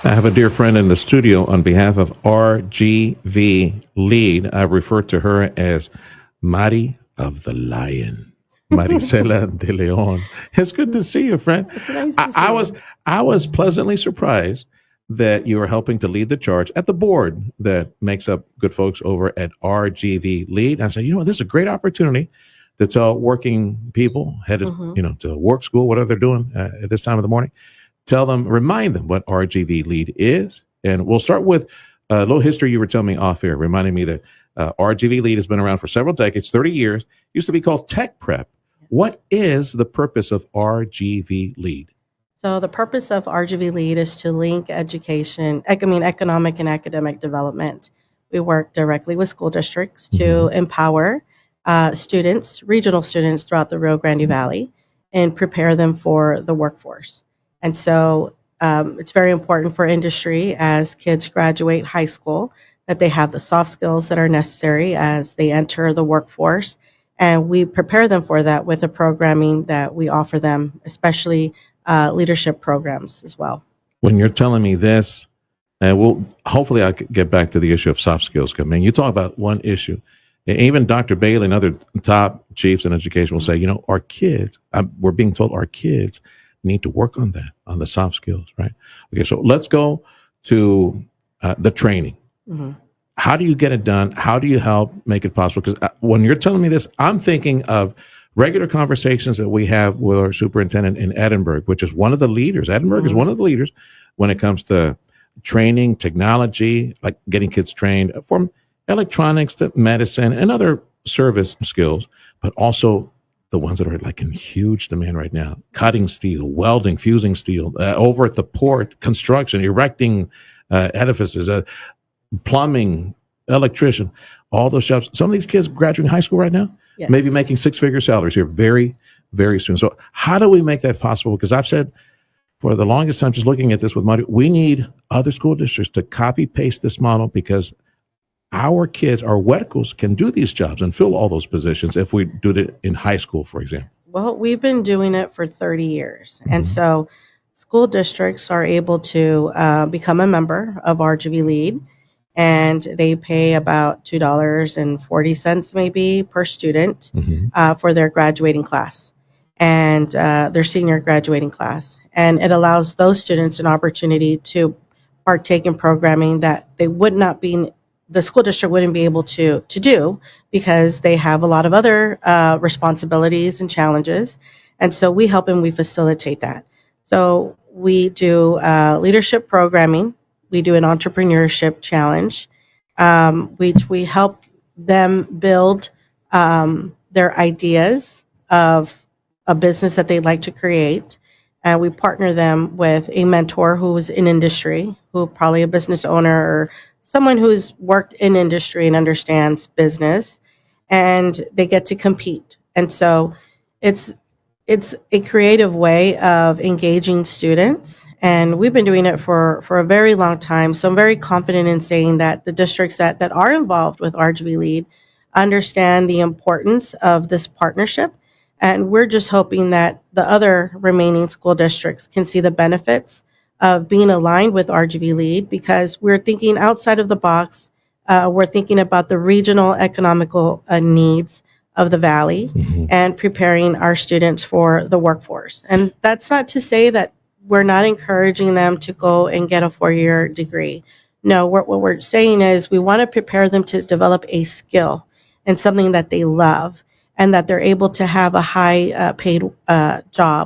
I have a dear friend in the studio on behalf of RGV LEAD. I refer to her as Mari of the Lion, Maricela de Leon. It's good to see you, friend. It's nice I, to I see was you. I was pleasantly surprised that you are helping to lead the charge at the board that makes up good folks over at RGV LEAD. I said, you know what, this is a great opportunity to tell working people headed, Hmm. to work, school, whatever they're doing at this time of the morning. Tell them, remind them what RGV LEAD is. And we'll start with a little history you were telling me off air, reminding me that RGV LEAD has been around for several decades, 30 years, used to be called Tech Prep. What is the purpose of RGV LEAD? So the purpose of RGV LEAD is to link education, economic and academic development. We work directly with school districts to Mhm. empower students, regional students throughout the Rio Grande Valley, and prepare them for the workforce. And so it's very important for industry as kids graduate high school that they have the soft skills that are necessary as they enter the workforce. And we prepare them for that with the programming that we offer them, especially leadership programs as well. When you're telling me this, and we'll hopefully I could get back to the issue of soft skills. I mean, you talk about one issue. Even Dr. Bailey and other top chiefs in education will say, our kids, we're being told our kids need to work on that, on the soft skills, right? Okay, so let's go to the training. Hmm. How do you get it done? How do you help make it possible? Because when you're telling me this, I'm thinking of regular conversations that we have with our superintendent in Edinburgh, which is one of the leaders. Edinburgh is Hmm. one of the leaders when it comes to training, technology, like getting kids trained from electronics to medicine and other service skills, but also the ones that are like in huge demand right now: cutting steel, welding, fusing steel, over at the port, construction, erecting edifices, plumbing, electrician, all those jobs. Some of these kids graduating high school right now, maybe Yes. making six-figure salaries here very, very soon. So how do we make that possible? Because I've said for the longest time, just looking at this with money, we need other school districts to copy paste this model because our kids, our huercos, can do these jobs and fill all those positions if we do it in high school, for example. Well, we've been doing it for 30 years. And Mhm. so school districts are able to become a member of RGV LEAD, and they pay about $2.40 maybe per student Mhm. for their graduating class and their senior graduating class. And it allows those students an opportunity to partake in programming that they would not be, the school district wouldn't be able to do because they have a lot of other responsibilities and challenges. And so we help and we facilitate that. So we do leadership programming. We do an entrepreneurship challenge, which we help them build their ideas of a business that they'd like to create. And we partner them with a mentor who's in industry, who probably a business owner or someone who's worked in industry and understands business, and they get to compete. And so it's it's a creative way of engaging students, and we've been doing it for a very long time. So I'm very confident in saying that the districts that are involved with RGV LEAD understand the importance of this partnership, and we're just hoping that the other remaining school districts can see the benefits of being aligned with RGV LEAD because we're thinking outside of the box. We're thinking about the regional economical needs of the valley Mhm. and preparing our students for the workforce. And that's not to say that we're not encouraging them to go and get a 4-year degree. No, what we're saying is we want to prepare them to develop a skill and something that they love and that they're able to have a high paid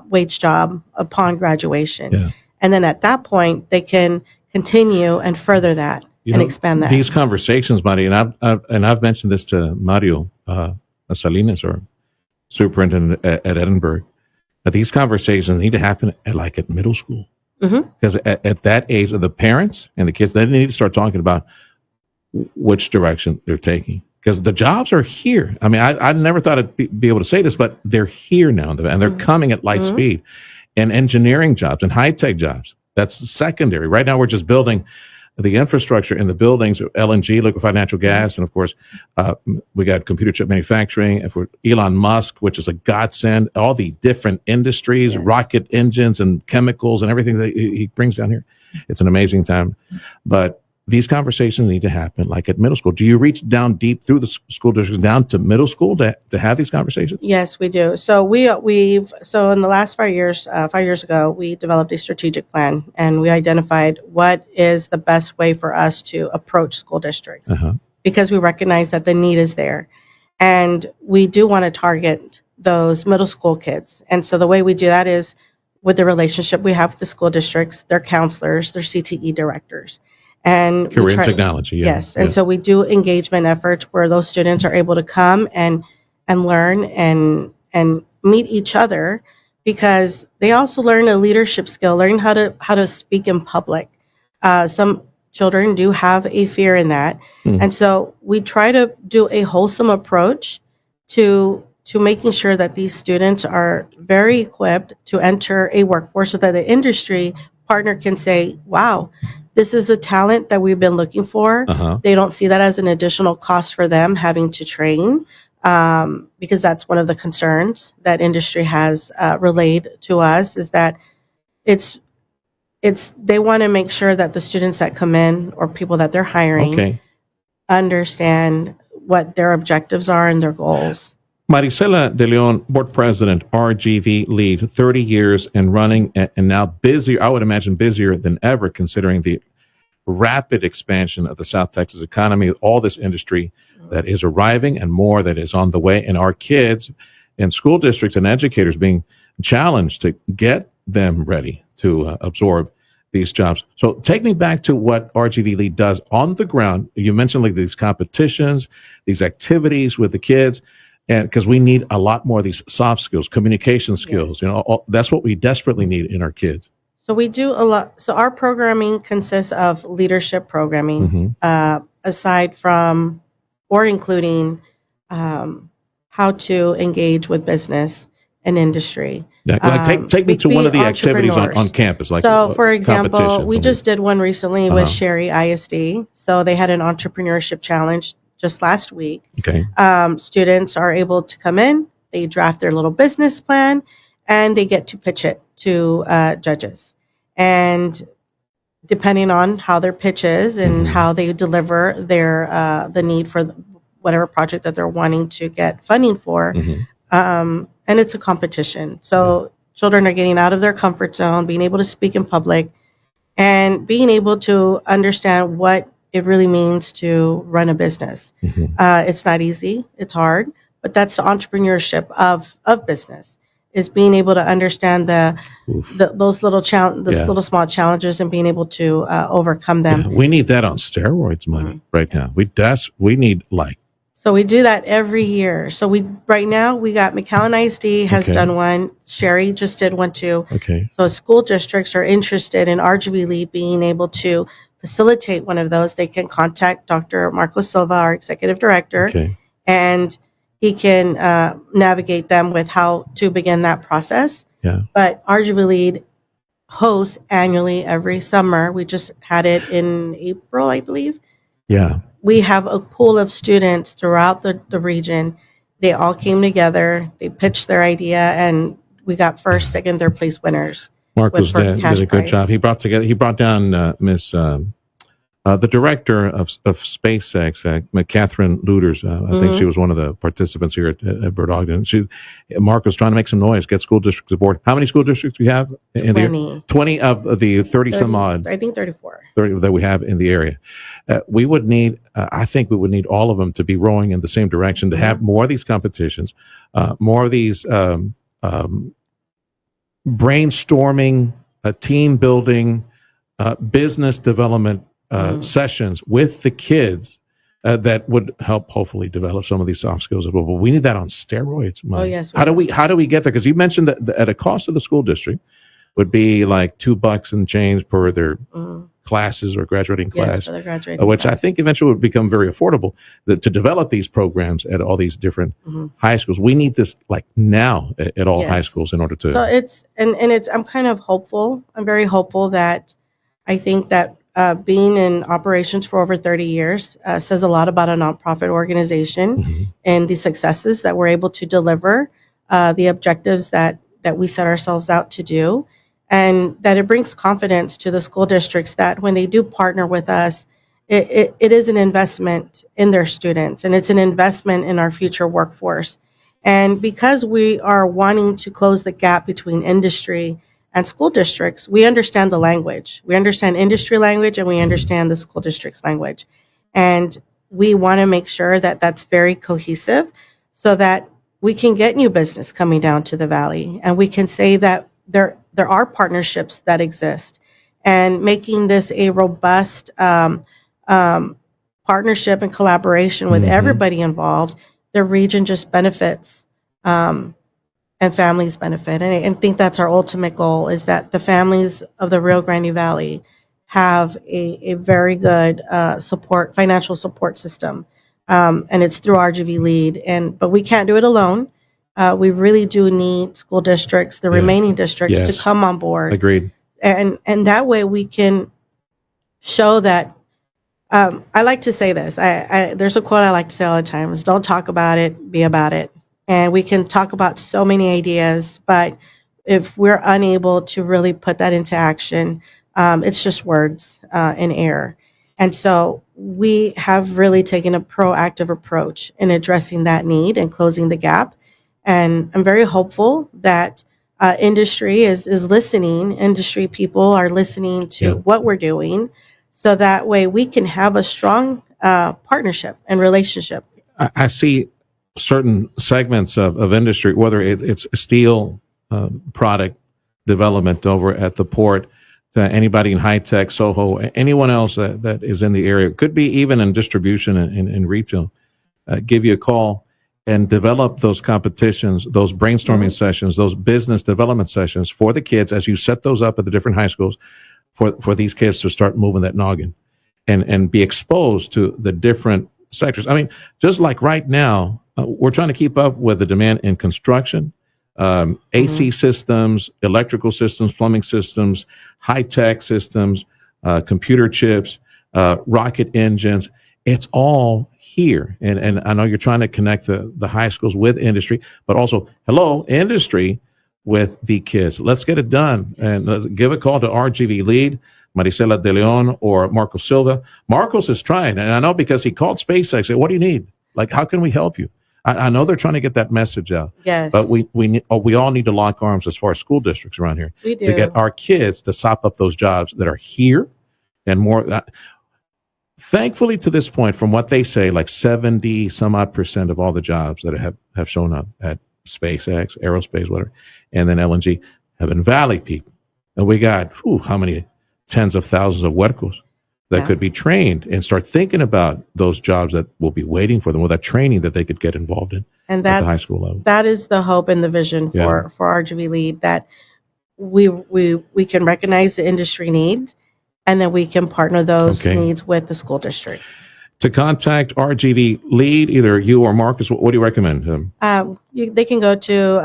wage job upon graduation. Yeah. And then at that point, they can continue and further that and expand that. These conversations, Mario, and I've mentioned this to Mario Salinas, or superintendent at Edinburgh, that these conversations need to happen at middle school. Hmm. Because at that age, the parents and the kids, they need to start talking about which direction they're taking. Because the jobs are here. I mean, I never thought I'd be able to say this, but they're here now, and they're coming at light Mhm. speed. And engineering jobs and high tech jobs, that's secondary. Right now, we're just building the infrastructure in the buildings, LNG, liquefied natural gas, and of course, we got computer chip manufacturing. And for Elon Musk, which is a godsend, all the different industries, rocket engines and chemicals and everything that he brings down here. It's an amazing time. But these conversations need to happen like at middle school. Do you reach down deep through the school district down to middle school to have these conversations? Yes, we do. So so in the last 5 years, 5 years ago, we developed a strategic plan, and we identified what is the best way for us to approach school districts, because we recognize that the need is there, and we do want to target those middle school kids. And so the way we do that is with the relationship we have with the school districts, their counselors, their CTE directors. And career and technology, yes. And so we do engagement efforts where those students are able to come and learn and meet each other, because they also learn a leadership skill, learning how to speak in public. Some children do have a fear in that, and so we try to do a wholesome approach to making sure that these students are very equipped to enter a workforce, so that the industry partner can say, "Wow, this is a talent that we've been looking for." They don't see that as an additional cost for them having to train, because that's one of the concerns that industry has relayed to us, is that they want to make sure that the students that come in or people that they're hiring understand what their objectives are and their goals. Marisela De Leon, board president, RGV LEAD, 30 years and running, and now busier, I would imagine busier than ever, considering the rapid expansion of the South Texas economy, all this industry that is arriving and more that is on the way, and our kids and school districts and educators being challenged to get them ready to absorb these jobs. So take me back to what RGV LEAD does on the ground. You mentioned like these competitions, these activities with the kids. And because we need a lot more of these soft skills, communication skills, that's what we desperately need in our kids. So we do a lot. So our programming consists of leadership programming, aside from or including how to engage with business and industry. Like take me to one of the activities on campus. Like, so, for example, we just did one recently with Sherry ISD. So they had an entrepreneurship challenge just last week. Students are able to come in, they draft their little business plan, and they get to pitch it to judges. And depending on how their pitch is and how they deliver their the need for whatever project that they're wanting to get funding for, and it's a competition. So children are getting out of their comfort zone, being able to speak in public, and being able to understand what it really means to run a business. It's not easy, it's hard, but that's the entrepreneurship of business, is being able to understand those little little small challenges and being able to overcome them. We need that on steroids money right now. We need So we do that every year. So right now we got McAllen ISD has done one. Sherry just did one too. So school districts are interested in RGV LEAD being able to facilitate one of those. They can contact Dr. Marco Silva, our executive director, and he can navigate them with how to begin that process. But RGV LEAD hosts annually every summer. We just had it in April, I believe. We have a pool of students throughout the region. They all came together, they pitched their idea, and we got first, second, third place winners. Marcos did a good job. He brought down Miss the director of SpaceX, Catherine Luders. I think she was one of the participants here at Bird Ogden. Marcos trying to make some noise, get school districts aboard. How many school districts do we have in 20. 20 of the 30 some odd. I think 34. 30 that we have in the area. We would need, I think we would need all of them to be rowing in the same direction, to have more of these competitions, more of these brainstorming, team building, business development sessions with the kids that would help hopefully develop some of these soft skills as well. But we need that on steroids. Oh, yes. How do we get there? Because you mentioned that at a cost of the school district would be like $2 and change per their classes or graduating class, which I think eventually would become very affordable to develop these programs at all these different high schools. We need this like now at all high schools in order to. So I'm kind of hopeful. I'm very hopeful that I think that being in operations for over 30 years says a lot about a nonprofit organization Hmm. and the successes that we're able to deliver, the objectives that we set ourselves out to do, and that it brings confidence to the school districts that when they do partner with us, it is an investment in their students and it's an investment in our future workforce. And because we are wanting to close the gap between industry and school districts, we understand the language. We understand industry language and we understand the school district's language. And we want to make sure that that's very cohesive so that we can get new business coming down to the valley and we can say that there are partnerships that exist and making this a robust um, partnership and collaboration with Hmm. everybody involved. The region just benefits. And families benefit. And I think that's our ultimate goal is that the families of the Rio Grande Valley have a very good financial support system. And it's through RGV LEAD. But we can't do it alone. We really do need school districts, the Yeah. remaining districts, to Yes. come on board. Agreed. And that way we can show that I like to say this. There's a quote I like to say all the time is don't talk about it, be about it. And we can talk about so many ideas, but if we're unable to really put that into action, it's just words in air. And so we have really taken a proactive approach in addressing that need and closing the gap. And I'm very hopeful that industry is listening. Industry people are listening to Yeah. what we're doing so that way we can have a strong partnership and relationship. I see certain segments of industry, whether it's steel product development over at the port, to anybody in high tech, Soho, anyone else that is in the area, could be even in distribution and in retail, give you a call and develop those competitions, those brainstorming sessions, those business development sessions for the kids as you set those up at the different high schools for these kids to start moving that noggin and be exposed to the different sectors. I mean, just like right now, we're trying to keep up with the demand in construction, AC systems, electrical systems, plumbing systems, high tech systems, computer chips, rocket engines. It's all here. And I know you're trying to connect the high schools with industry, but also, hello, industry with the kids. Let's get it done. And let's give a call to RGV LEAD, Maricela De Leon or Marcos Silva. Marcos is trying, and I know because he called SpaceX, said, what do you need? Like, how can we help you? I know they're trying to get that message out. Yes. But we all need to lock arms as far as school districts around here We to do. get our kids to sop up those jobs that are here and more. Thankfully, to this point, from what they say, like 70 some odd percent of all the jobs that have shown up at SpaceX, aerospace, whatever, and then LNG have been Valley people. And we got, how many tens of thousands of huercos that could be trained and start thinking about those jobs that will be waiting for them, or that training that they could get involved in And at the high school level. that is the hope and the vision for RGV LEAD, that we can recognize the industry needs and then we can partner those needs with the school districts. To contact RGV LEAD, either you or Marcus, what do you recommend? They can go to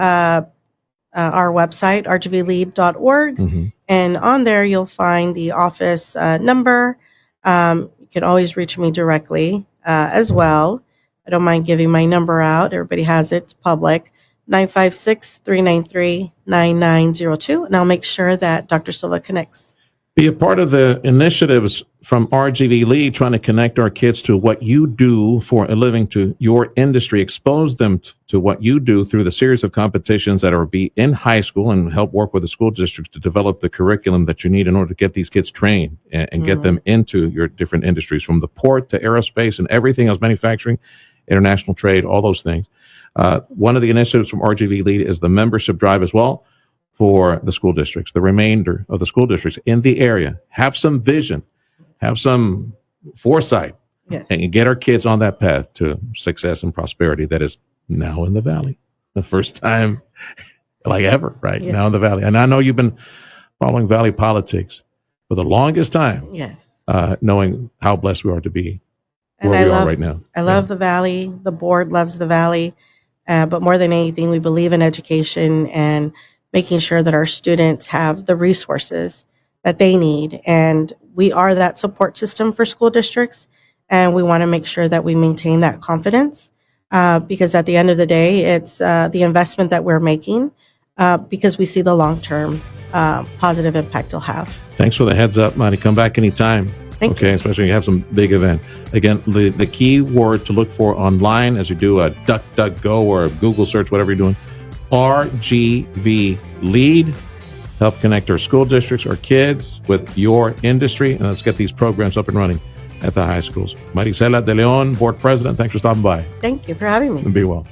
our website, rgvlead.org, and on there you'll find the office number. You can always reach me directly as well. I don't mind giving my number out. Everybody has it. It's public. 956-393-9902. And I'll make sure that Dr. Silva connects. Be a part of the initiatives from RGV LEAD, trying to connect our kids to what you do for a living, to your industry, expose them to what you do through the series of competitions that are be in high school, and help work with the school districts to develop the curriculum that you need in order to get these kids trained and get them into your different industries, from the port to aerospace and everything else, manufacturing, international trade, all those things. One of the initiatives from RGV LEAD is the membership drive as well for the school districts, the remainder of the school districts in the area. Have some vision, have some foresight, and get our kids on that path to success and prosperity that is now in the Valley. The first time like ever, right? Now in the Valley. And I know you've been following Valley politics for the longest time, knowing how blessed we are to be where we are right now. I love the Valley. The board loves the Valley. But more than anything, we believe in education and making sure that our students have the resources that they need. And we are that support system for school districts. And we want to make sure that we maintain that confidence because at the end of the day, it's the investment that we're making because we see the long-term positive impact it'll have. Thanks for the heads up, Mari. Come back anytime. Thank you. Especially when you have some big event. Again, the key word to look for online as you do a DuckDuckGo or a Google search, whatever you're doing, RGV LEAD. Help connect our school districts, our kids with your industry, and let's get these programs up and running at the high schools. Maricela De Leon, Board President, thanks for stopping by. Thank you for having me. And be well.